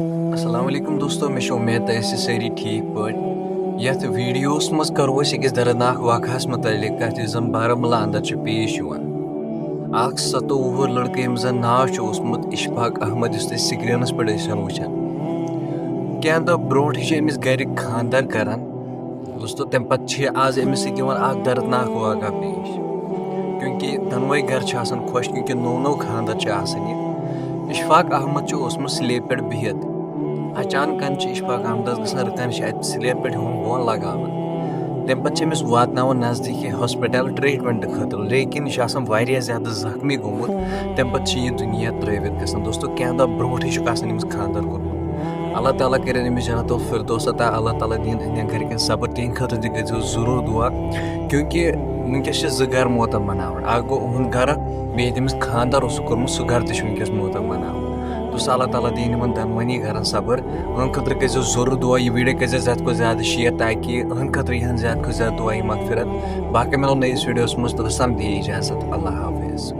अस्सलाम वालेकुम दोस्तों, मे उम्मीद है सारी ठीक पे यथ वीडियोस मज करो अकिस दर्दनाक वाकहस मुतलिक कथ जन बारामूला अंदर पेश अख 27 लड़के यम जन नाव ओसमुत इशफाक अहमद स्क्रीनस पे वुचान क्या दह ब्रोट अमिस गर खानदर करान दोस्तों तम पे आज अमिस दर्दनाक वाक़ा पेश क्योंकि दनवे घर खुश क्योंकि नो खानदर इशफाक अहमद ओसमुत स्लेब पे बिहित अचानकन इशफाक अहमदस गन रतन स्लेब पे बोन लगान तम पे वात नज़दीकी हॉस्पिटल ट्रीटमेंट खतर लेकिन यह ज्यादा जख्मी गोमुत तम पे यह दुनिया त्रवित गसान दोस्तों क्या दह ब्रोट खानदर कोर्मुत अल्लाह ताला कर जन्नतुल फिरदौस अता अल्लाह ताला दिन घर सब्र तीन खतर गो जरूर दुआ क्योंकि वनकस घर मोहतम मनावन अ गो उहद घर बे तमिस खानदार कोर्मुत सह घर तस मोहतम मनावन दोस्तों अल्लाह ताला दिन इन दनवनी घर सब्र उन खतर कर जरूर दुआ यह वीडियो कर ज्यादा को ज्यादा शेयर ताकि उन खतर यह ज्यादा को ज्यादा दुआ मगफिरत बाकी मिलो नईस वीडियोस मज तो दी इजाजत अल्लाह हाफिज।